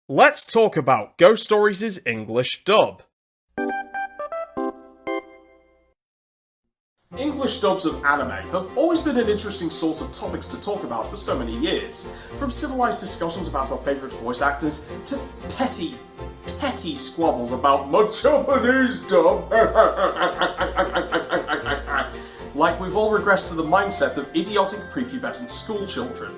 Let's talk about Ghost Stories' English dub. English dubs of anime have always been an interesting source of topics to talk about for so many years, from civilized discussions about our favourite voice actors to petty squabbles about my Japanese dub. Like we've all regressed to the mindset of idiotic prepubescent school children.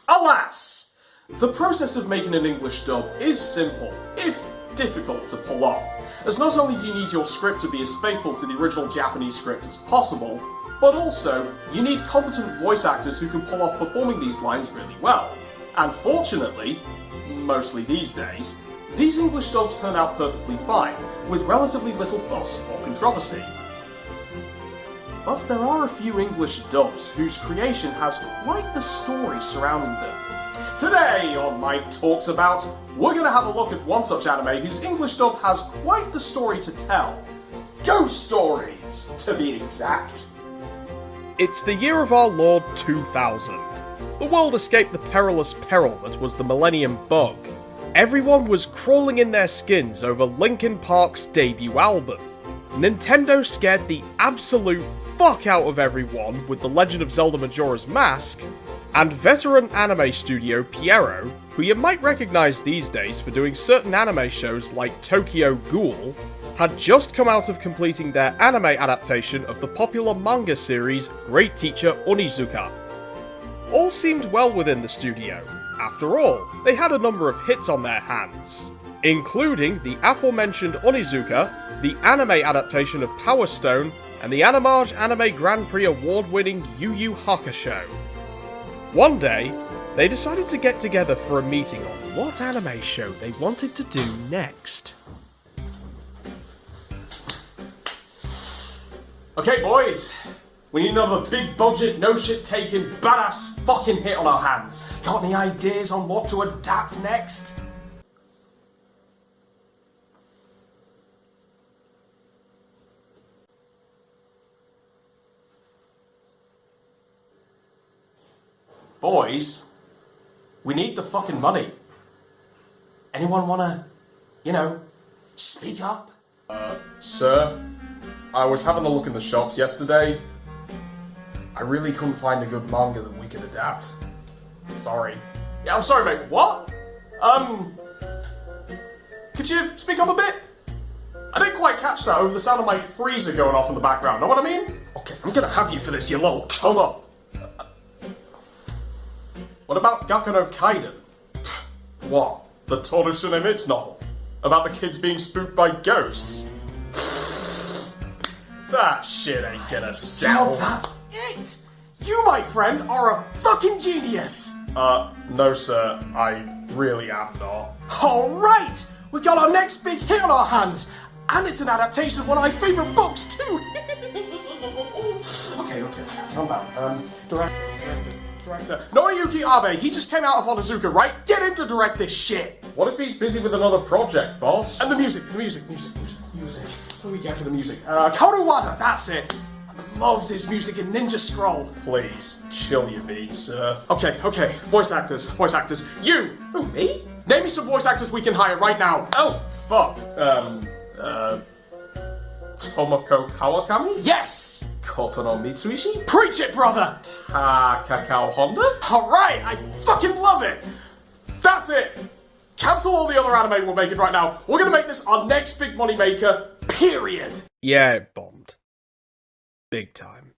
Alas! The process of making an English dub is simple, if difficult to pull off, as not only do you need your script to be as faithful to the original Japanese script as possible, but also you need competent voice actors who can pull off performing these lines really well. And fortunately, mostly these days, these English dubs turn out perfectly fine, with relatively little fuss or controversy. But there are a few English dubs whose creation has quite the story surrounding them. Today on Mike Talks About, we're going to have a look at one such anime whose English dub has quite the story to tell. Ghost Stories, to be exact. It's the year of our Lord 2000. The world escaped the perilous peril that was the Millennium Bug. Everyone was crawling in their skins over Linkin Park's debut album. Nintendo scared the absolute fuck out of everyone with The Legend of Zelda Majora's Mask, and veteran anime studio Pierrot, who you might recognise these days for doing certain anime shows like Tokyo Ghoul, had just come out of completing their anime adaptation of the popular manga series Great Teacher Onizuka. All seemed well within the studio. After all, they had a number of hits on their hands, including the aforementioned Onizuka, the anime adaptation of Power Stone, and the Animage Anime Grand Prix award-winning Yu Yu Hakusho. One day, they decided to get together for a meeting on what anime show they wanted to do next. Okay boys, we need another big budget, no shit taking, badass fucking hit on our hands. Got any ideas on what to adapt next? Boys, we need the fucking money. Anyone wanna, speak up? Sir, I was having a look in the shops yesterday. I really couldn't find a good manga that we could adapt. Sorry. Yeah, I'm sorry, mate. What? Could you speak up a bit? I didn't quite catch that over the sound of my freezer going off in the background. Know what I mean? Okay, I'm gonna have you for this, you little colour. What about Gakko no Kaiden? What? The Toru Tsunemitsu novel? About the kids being spooked by ghosts? That shit ain't gonna sell. That's it! You, my friend, are a fucking genius! No sir, I really am not. Alright! We got our next big hit on our hands! And it's an adaptation of one of my favourite books, too! Okay, calm down. Director. Noriyuki Abe, he just came out of Onizuka, right? Get him to direct this shit! What if he's busy with another project, boss? And the music. What do we get for the music? Koruwada, that's it! I loved his music in Ninja Scroll. Please, chill your beat, sir. Okay, voice actors. You! Who, me? Name me some voice actors we can hire right now. Oh, fuck. Tomoko Kawakami? Yes! Kotono Mitsuishi? Preach it, brother! Kakao Honda? Alright, I fucking love it! That's it! Cancel all the other anime we're making right now. We're gonna make this our next big money maker, period! Yeah, it bombed. Big time.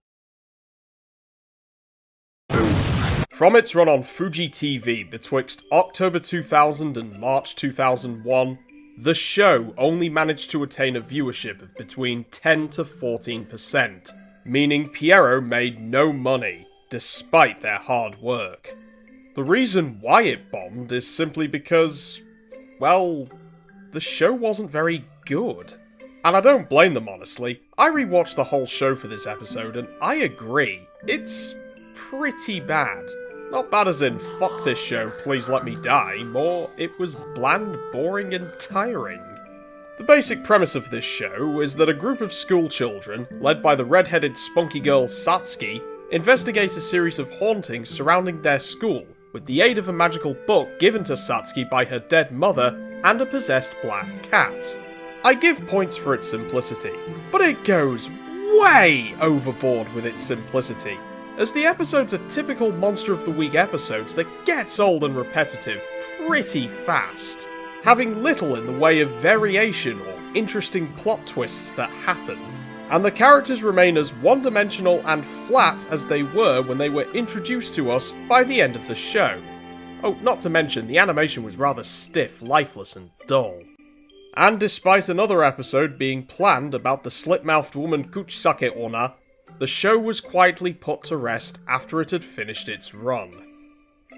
From its run on Fuji TV betwixt October 2000 and March 2001, the show only managed to attain a viewership of between 10 to 14%, meaning Pierrot made no money, despite their hard work. The reason why it bombed is simply because, well, the show wasn't very good. And I don't blame them, honestly. I rewatched the whole show for this episode, and I agree, it's pretty bad. Not bad as in, fuck this show, please let me die, more, it was bland, boring, and tiring. The basic premise of this show is that a group of school children, led by the red-headed spunky girl Satsuki, investigate a series of hauntings surrounding their school, with the aid of a magical book given to Satsuki by her dead mother and a possessed black cat. I give points for its simplicity, but it goes way overboard with its simplicity, as the episodes are typical Monster of the Week episodes that gets old and repetitive pretty fast, having little in the way of variation or interesting plot twists that happen, and the characters remain as one-dimensional and flat as they were when they were introduced to us by the end of the show. Oh, not to mention, the animation was rather stiff, lifeless, and dull. And despite another episode being planned about the slit-mouthed woman Kuchisake Onna, the show was quietly put to rest after it had finished its run.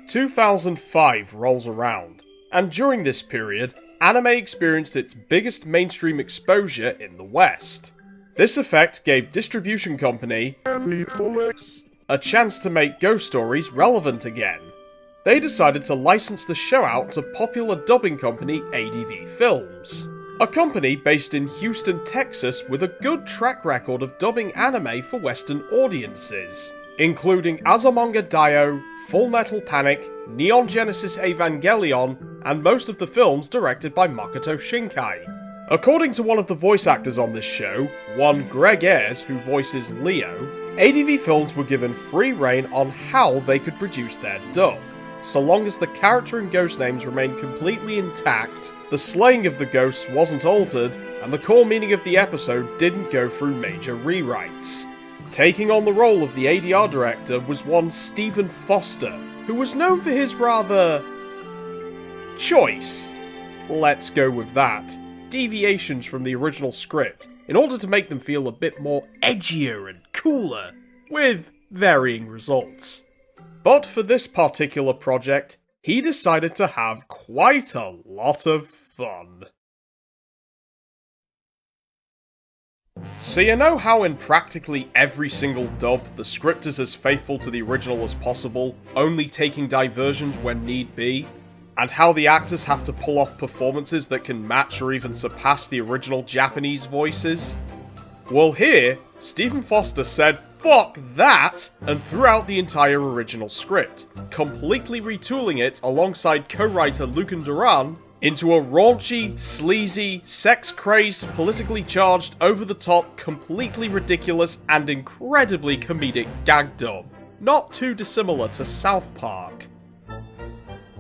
2005 rolls around, and during this period, anime experienced its biggest mainstream exposure in the West. This effect gave distribution company a chance to make ghost stories relevant again. They decided to license the show out to popular dubbing company ADV Films, a company based in Houston, Texas with a good track record of dubbing anime for Western audiences, including Azumanga Daioh, Full Metal Panic, Neon Genesis Evangelion, and most of the films directed by Makoto Shinkai. According to one of the voice actors on this show, one Greg Ayres, who voices Leo, ADV Films were given free rein on how they could produce their dub, so long as the character and ghost names remained completely intact, the slaying of the ghosts wasn't altered, and the core meaning of the episode didn't go through major rewrites. Taking on the role of the ADR director was one Stephen Foster, who was known for his rather choice, let's go with that, deviations from the original script, in order to make them feel a bit more edgier and cooler, with varying results. But for this particular project, he decided to have quite a lot of fun. So you know how in practically every single dub, the script is as faithful to the original as possible, only taking diversions when need be? And how the actors have to pull off performances that can match or even surpass the original Japanese voices? Well here, Stephen Foster said fuck that, and threw out the entire original script, completely retooling it alongside co-writer Lucan Duran into a raunchy, sleazy, sex-crazed, politically charged, over-the-top, completely ridiculous, and incredibly comedic gag dub, not too dissimilar to South Park.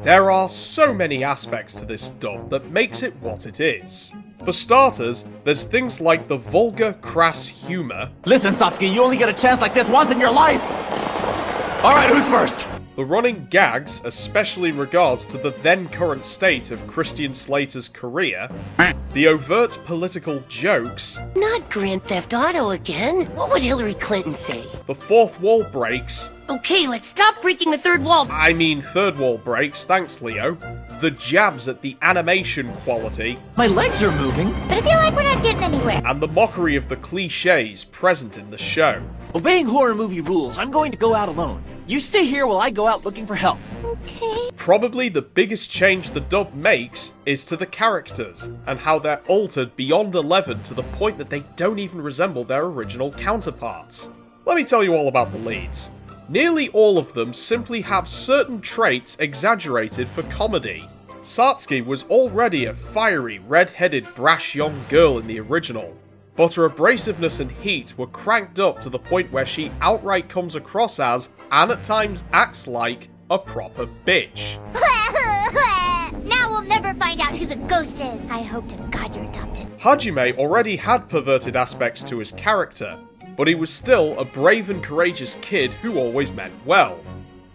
There are so many aspects to this dub that makes it what it is. For starters, there's things like the vulgar, crass humour. Listen, Satsuki, you only get a chance like this once in your life! Alright, who's first? The running gags, especially in regards to the then current state of Christian Slater's career. The overt political jokes. Not Grand Theft Auto again. What would Hillary Clinton say? The fourth wall breaks. Okay, let's stop breaking the third wall. I mean third wall breaks, thanks Leo. The jabs at the animation quality. My legs are moving. But I feel like we're not getting anywhere. And the mockery of the cliches present in the show. Obeying horror movie rules, I'm going to go out alone. You stay here while I go out looking for help. Okay. Probably the biggest change the dub makes is to the characters, and how they're altered beyond 11 to the point that they don't even resemble their original counterparts. Let me tell you all about the leads. Nearly all of them simply have certain traits exaggerated for comedy. Satsuki was already a fiery, red-headed, brash young girl in the original, but her abrasiveness and heat were cranked up to the point where she outright comes across as, and at times acts like, a proper bitch. Now we'll never find out who the ghost is. I hope to God you're adopted. Hajime already had perverted aspects to his character, but he was still a brave and courageous kid who always meant well.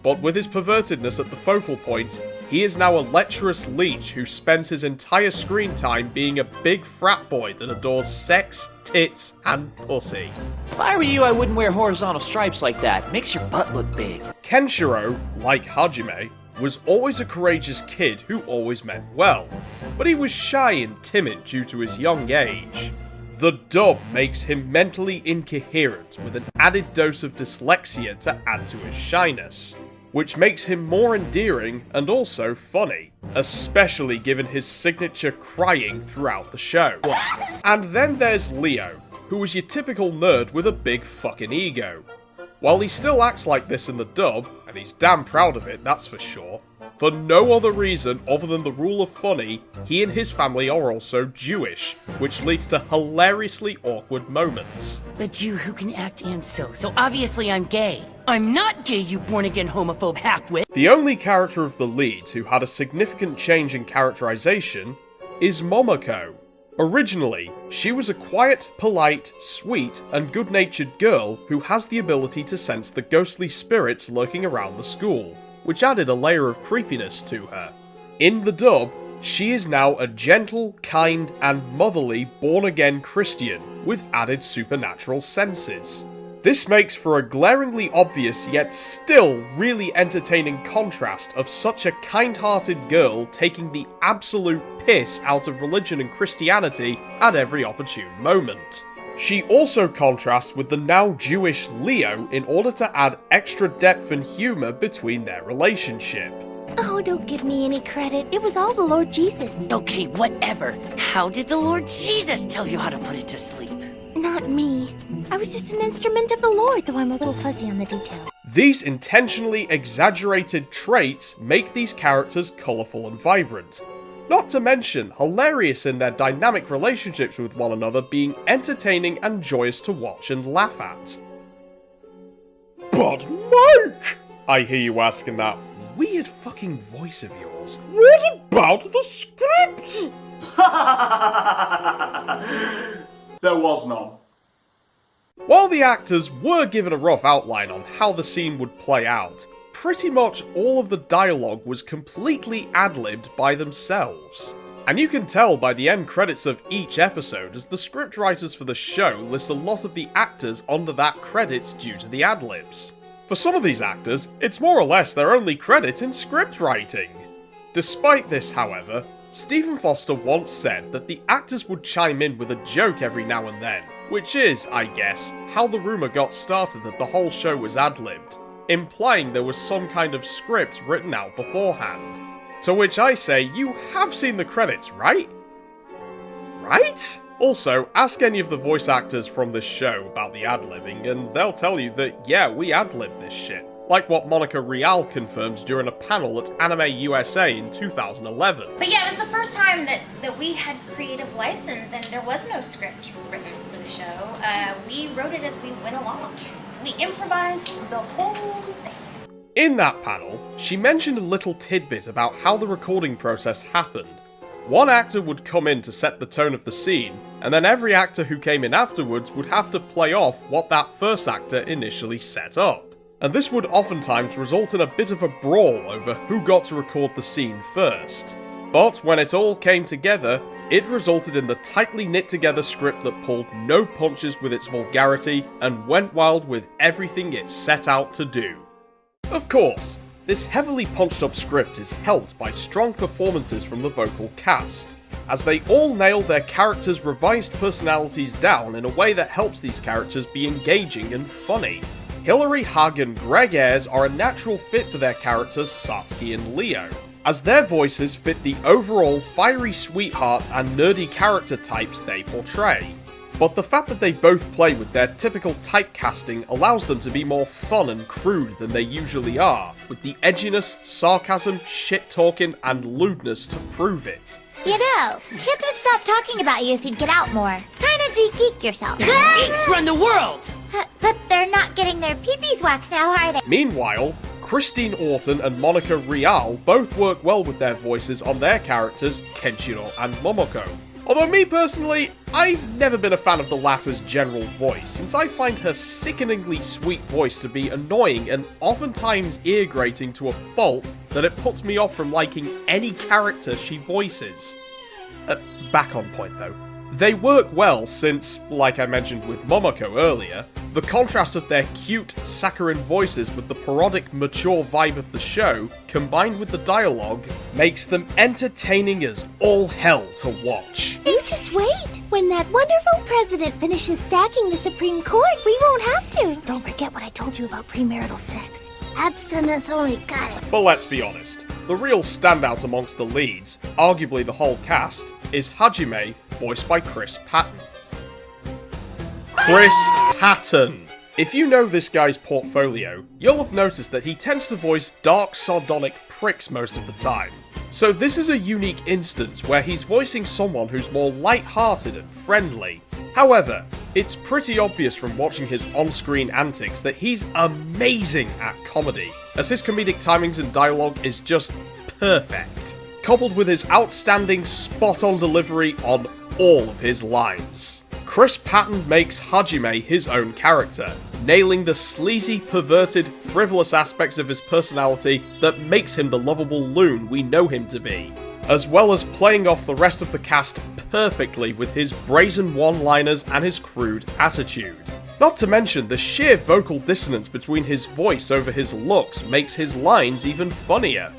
But with his pervertedness at the focal point, he is now a lecherous leech who spends his entire screen time being a big frat boy that adores sex, tits, and pussy. If I were you, I wouldn't wear horizontal stripes like that. Makes your butt look big. Kenshiro, like Hajime, was always a courageous kid who always meant well, but he was shy and timid due to his young age. The dub makes him mentally incoherent with an added dose of dyslexia to add to his shyness, which makes him more endearing and also funny, especially given his signature crying throughout the show. And then there's Leo, who is your typical nerd with a big fucking ego. While he still acts like this in the dub, and he's damn proud of it, that's for sure, for no other reason other than the rule of funny, he and his family are also Jewish, which leads to hilariously awkward moments. The Jew who can act and so obviously I'm gay. I'm not gay, you born-again homophobe halfwit. The only character of the leads who had a significant change in characterization is Momoko. Originally, she was a quiet, polite, sweet, and good-natured girl who has the ability to sense the ghostly spirits lurking around the school, which added a layer of creepiness to her. In the dub, she is now a gentle, kind, and motherly born-again Christian with added supernatural senses. This makes for a glaringly obvious yet still really entertaining contrast of such a kind-hearted girl taking the absolute piss out of religion and Christianity at every opportune moment. She also contrasts with the now Jewish Leo in order to add extra depth and humour between their relationship. Oh, don't give me any credit. It was all the Lord Jesus. Okay, whatever. How did the Lord Jesus tell you how to put it to sleep? Not me. I was just an instrument of the Lord, though I'm a little fuzzy on the details. These intentionally exaggerated traits make these characters colourful and vibrant. Not to mention, hilarious in their dynamic relationships with one another being entertaining and joyous to watch and laugh at. But Mike! I hear you asking that weird fucking voice of yours. What about the script? There was none. While the actors were given a rough outline on how the scene would play out, pretty much all of the dialogue was completely ad-libbed by themselves. And you can tell by the end credits of each episode as the scriptwriters for the show list a lot of the actors under that credit due to the ad-libs. For some of these actors, it's more or less their only credit in script writing. Despite this, however, Stephen Foster once said that the actors would chime in with a joke every now and then, which is, I guess, how the rumour got started that the whole show was ad-libbed, implying there was some kind of script written out beforehand. To which I say, you have seen the credits, right? Right? Also, ask any of the voice actors from this show about the ad-libbing, and they'll tell you that, yeah, we ad-libbed this shit. Like what Monica Rial confirms during a panel at Anime USA in 2011. But yeah, it was the first time that we had creative license and there was no script written for the show. We wrote it as we went along. We improvised the whole thing. In that panel, she mentioned a little tidbit about how the recording process happened. One actor would come in to set the tone of the scene, and then every actor who came in afterwards would have to play off what that first actor initially set up. And this would oftentimes result in a bit of a brawl over who got to record the scene first. But when it all came together, it resulted in the tightly knit together script that pulled no punches with its vulgarity and went wild with everything it set out to do. Of course, this heavily punched up script is helped by strong performances from the vocal cast, as they all nail their characters' revised personalities down in a way that helps these characters be engaging and funny. Hilary Hugg and Greg Ayres are a natural fit for their characters Satsuki and Leo, as their voices fit the overall fiery sweetheart and nerdy character types they portray. But the fact that they both play with their typical typecasting allows them to be more fun and crude than they usually are, with the edginess, sarcasm, shit-talking, and lewdness to prove it. You know, kids would stop talking about you if you'd get out more. Kinda de-geek yourself. Geeks run the world! But they're not getting their peepees waxed now, are they? Meanwhile, Christine Orton and Monica Rial both work well with their voices on their characters Kenshiro and Momoko. Although me personally, I've never been a fan of the latter's general voice, since I find her sickeningly sweet voice to be annoying and oftentimes ear-grating to a fault that it puts me off from liking any character she voices. Back on point though. They work well since, like I mentioned with Momoko earlier, the contrast of their cute, saccharine voices with the parodic, mature vibe of the show, combined with the dialogue, makes them entertaining as all hell to watch. You just wait. When that wonderful president finishes stacking the Supreme Court, we won't have to. Don't forget what I told you about premarital sex. Abstinence only got it. But let's be honest, the real standout amongst the leads, arguably the whole cast, is Hajime, voiced by Chris Patton. Chris Patton If you know this guy's portfolio, you'll have noticed that he tends to voice dark, sardonic pricks most of the time. So this is a unique instance where he's voicing someone who's more light-hearted and friendly. However, it's pretty obvious from watching his on-screen antics that he's amazing at comedy, as his comedic timings and dialogue is just perfect, coupled with his outstanding spot-on delivery on all of his lines. Chris Patton makes Hajime his own character, nailing the sleazy, perverted, frivolous aspects of his personality that makes him the lovable loon we know him to be, as well as playing off the rest of the cast perfectly with his brazen one-liners and his crude attitude. Not to mention, the sheer vocal dissonance between his voice over his looks makes his lines even funnier.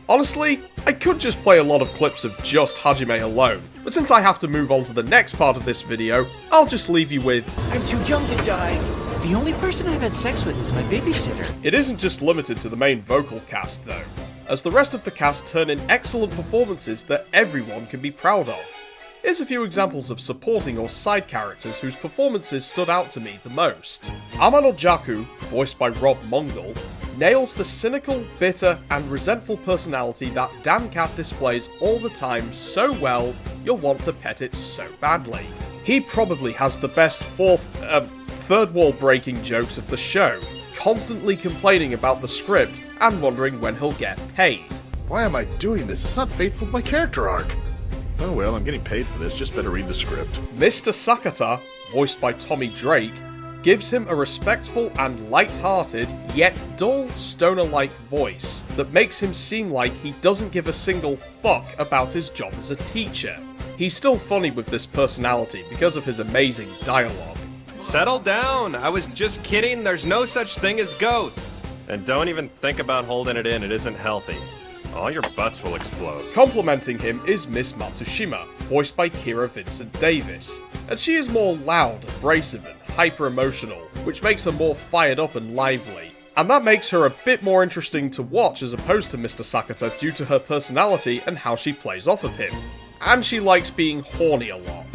Honestly, I could just play a lot of clips of just Hajime alone, but since I have to move on to the next part of this video, I'll just leave you with... I'm too young to die. The only person I've had sex with is my babysitter. It isn't just limited to the main vocal cast though, as the rest of the cast turn in excellent performances that everyone can be proud of. Here's a few examples of supporting or side characters whose performances stood out to me the most. Amano Jaku, voiced by Rob Mongol, nails the cynical, bitter, and resentful personality that Dan Cat displays all the time so well, you'll want to pet it so badly. He probably has the best third wall breaking jokes of the show, constantly complaining about the script and wondering when he'll get paid. Why am I doing this? It's not faithful to my character arc. Oh well, I'm getting paid for this, just better read the script. Mr. Sakata, voiced by Tommy Drake, gives him a respectful and light-hearted, yet dull, stoner-like voice that makes him seem like he doesn't give a single fuck about his job as a teacher. He's still funny with this personality because of his amazing dialogue. Settle down! I was just kidding, there's no such thing as ghosts! And don't even think about holding it in, it isn't healthy. All your butts will explode. Complementing him is Miss Matsushima, voiced by Kira Vincent Davis, and she is more loud, abrasive, and hyper-emotional, which makes her more fired up and lively. And that makes her a bit more interesting to watch as opposed to Mr. Sakata due to her personality and how she plays off of him. And she likes being horny a lot.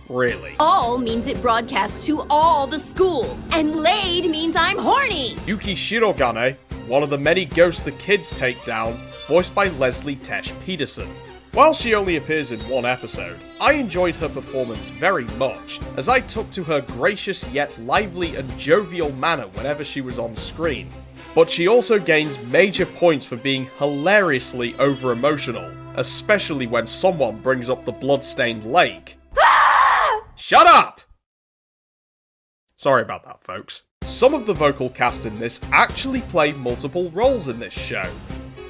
Really. All means it broadcasts to all the school, and laid means I'm horny! Yuki Shirogane, one of the many ghosts the kids take down, voiced by Leslie Tesh Peterson. While she only appears in one episode, I enjoyed her performance very much, as I took to her gracious yet lively and jovial manner whenever she was on screen. But she also gains major points for being hilariously over-emotional, especially when someone brings up the blood-stained lake. Shut up! Sorry about that, folks. Some of the vocal cast in this actually play multiple roles in this show.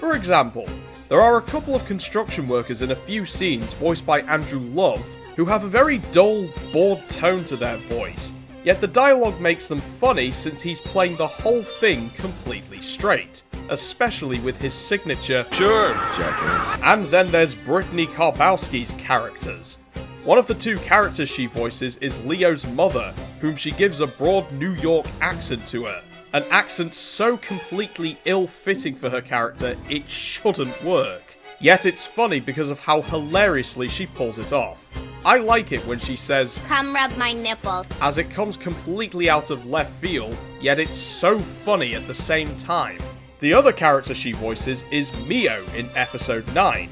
For example, there are a couple of construction workers in a few scenes voiced by Andrew Love who have a very dull, bored tone to their voice, yet the dialogue makes them funny since he's playing the whole thing completely straight, especially with his signature Sure, jackass. And then there's Brittany Karbowski's characters. One of the two characters she voices is Leo's mother, whom she gives a broad New York accent to her. An accent so completely ill-fitting for her character, it shouldn't work. Yet it's funny because of how hilariously she pulls it off. I like it when she says, Come rub my nipples. as it comes completely out of left field, yet it's so funny at the same time. The other character she voices is Mio in episode 9.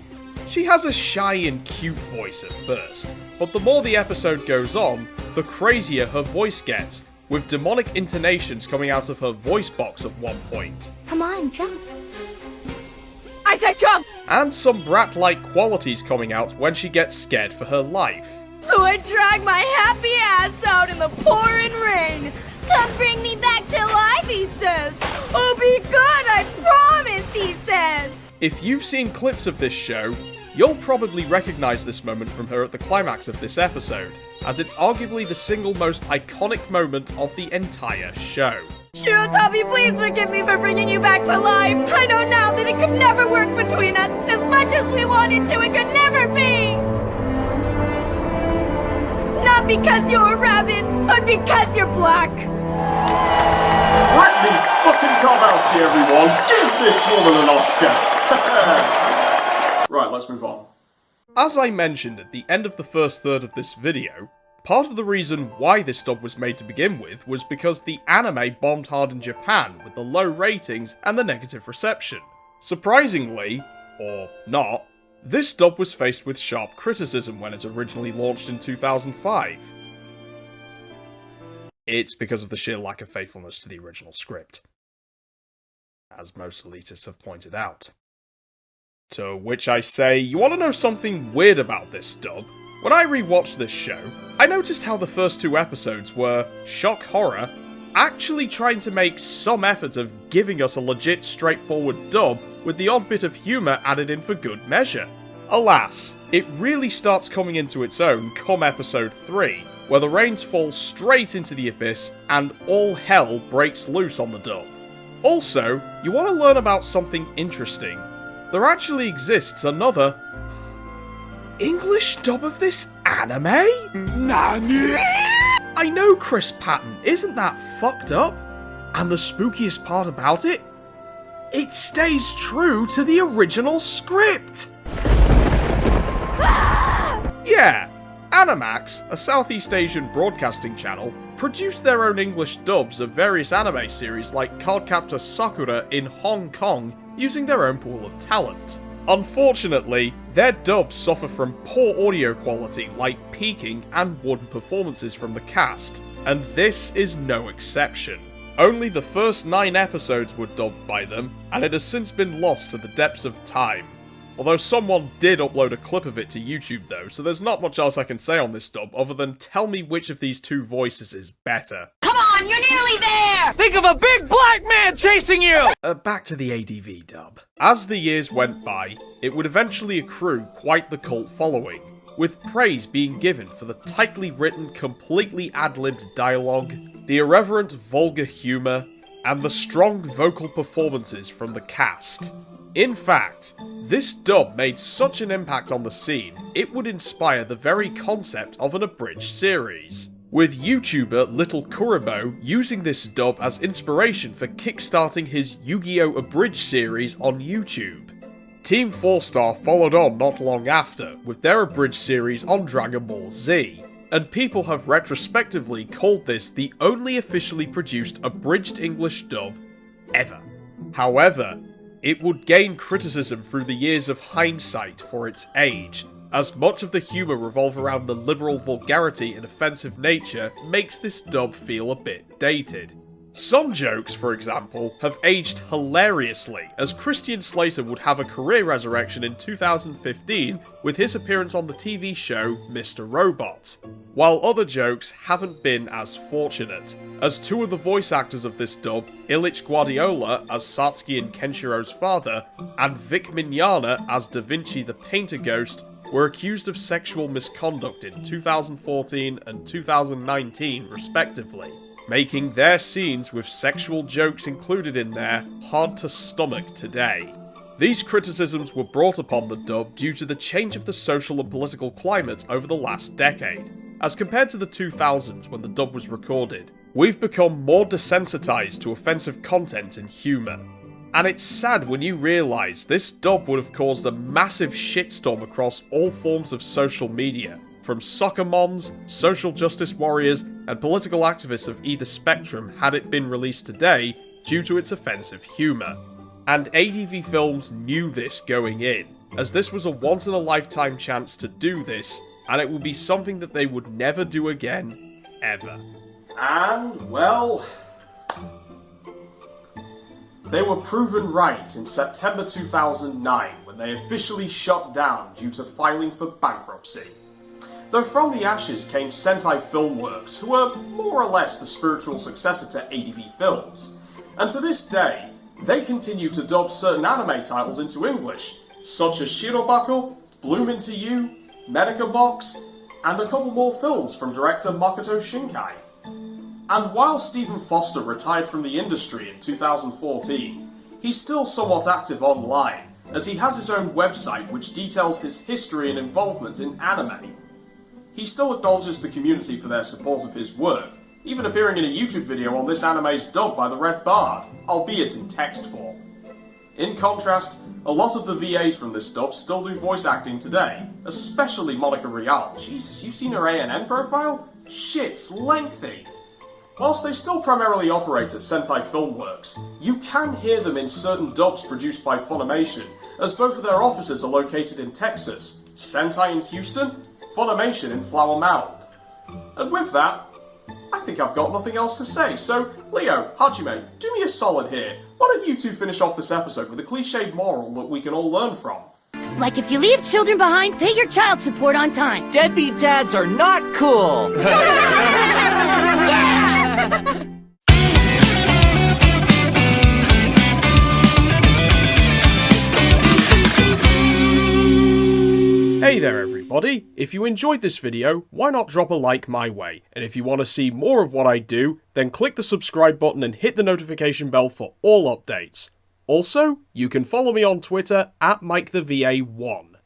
She has a shy and cute voice at first, but the more the episode goes on, the crazier her voice gets, with demonic intonations coming out of her voice box at one point. Come on, jump. I said jump! And some brat-like qualities coming out when she gets scared for her life. So I drag my happy ass out in the pouring rain. Come bring me back to life, he says. Oh, be good, I promise, he says. If you've seen clips of this show, you'll probably recognize this moment from her at the climax of this episode, as it's arguably the single most iconic moment of the entire show. Shirotabi, please forgive me for bringing you back to life. I know now that it could never work between us. As much as we wanted to, it could never be. Not because you're a rabbit, but because you're black. Brittany fucking Karbowski, everyone! Give this woman an Oscar! Right, let's move on. As I mentioned at the end of the first third of this video, Part of the reason why this dub was made to begin with was because the anime bombed hard in Japan with the low ratings and the negative reception. Surprisingly, or not, this dub was faced with sharp criticism when it originally launched in 2005. It's because of the sheer lack of faithfulness to the original script, as most elitists have pointed out. To which I say, you want to know something weird about this dub? When I rewatched this show, I noticed how the first 2 episodes were, shock horror, actually trying to make some effort of giving us a legit straightforward dub with the odd bit of humour added in for good measure. Alas, it really starts coming into its own come episode 3, where the rains fall straight into the abyss and all hell breaks loose on the dub. Also, you want to learn about something interesting. There actually exists another English dub of this anime? Nani? I know, Chris Patton, isn't that fucked up? And the spookiest part about it? It stays true to the original script! Yeah, Animax, a Southeast Asian broadcasting channel, produced their own English dubs of various anime series like Cardcaptor Sakura in Hong Kong using their own pool of talent. Unfortunately, their dubs suffer from poor audio quality like peaking and wooden performances from the cast, and this is no exception. Only the first 9 episodes were dubbed by them, and it has since been lost to the depths of time. Although someone did upload a clip of it to YouTube though, so there's not much else I can say on this dub other than tell me which of these 2 voices is better. Come on, you're nearly there! Think of a big black man chasing you! Back to the ADV dub. As the years went by, it would eventually accrue quite the cult following, with praise being given for the tightly written, completely ad-libbed dialogue, the irreverent, vulgar humour, and the strong vocal performances from the cast. In fact, this dub made such an impact on the scene, it would inspire the very concept of an abridged series, with YouTuber Little Kuribo using this dub as inspiration for kickstarting his Yu-Gi-Oh! Abridged series on YouTube. Team 4-Star followed on not long after, with their abridged series on Dragon Ball Z, and people have retrospectively called this the only officially produced abridged English dub ever. However, it would gain criticism through the years of hindsight for its age, as much of the humour revolve around the liberal vulgarity and offensive nature makes this dub feel a bit dated. Some jokes, for example, have aged hilariously, as Christian Slater would have a career resurrection in 2015 with his appearance on the TV show Mr. Robot, while other jokes haven't been as fortunate, as 2 of the voice actors of this dub, Illich Guardiola as Satsuki and Kenshiro's father, and Vic Mignogna as Da Vinci the Painter Ghost, were accused of sexual misconduct in 2014 and 2019 respectively, making their scenes with sexual jokes included in there hard to stomach today. These criticisms were brought upon the dub due to the change of the social and political climate over the last decade. As compared to the 2000s when the dub was recorded, we've become more desensitized to offensive content and humour. And it's sad when you realise this dub would have caused a massive shitstorm across all forms of social media, from soccer moms, social justice warriors, and political activists of either spectrum had it been released today due to its offensive humour. And ADV Films knew this going in, as this was a once-in-a-lifetime chance to do this, and it would be something that they would never do again, ever. And, well, they were proven right in September 2009 when they officially shut down due to filing for bankruptcy. Though from the ashes came Sentai Filmworks, who were more or less the spiritual successor to ADV Films, and to this day, they continue to dub certain anime titles into English, such as Shirobako, Bloom Into You, Medica Box, and a couple more films from director Makoto Shinkai. And while Stephen Foster retired from the industry in 2014, he's still somewhat active online, as he has his own website which details his history and involvement in anime. He still acknowledges the community for their support of his work, even appearing in a YouTube video on this anime's dub by the Red Bard, albeit in text form. In contrast, a lot of the VAs from this dub still do voice acting today, especially Monica Rial. Jesus, you've seen her ANN profile? shit's lengthy. Whilst they still primarily operate at Sentai Filmworks, you can hear them in certain dubs produced by Funimation, as both of their offices are located in Texas, Sentai in Houston, Funimation in Flower Mound. And with that, I think I've got nothing else to say, so Leo, Hajime, do me a solid here. Why don't you two finish off this episode with a cliched moral that we can all learn from? Like if you leave children behind, pay your child support on time. Deadbeat dads are not cool! Hey there everybody, if you enjoyed this video, why not drop a like my way, and if you want to see more of what I do, then click the subscribe button and hit the notification bell for all updates. Also, you can follow me on Twitter at MikeTheVA1.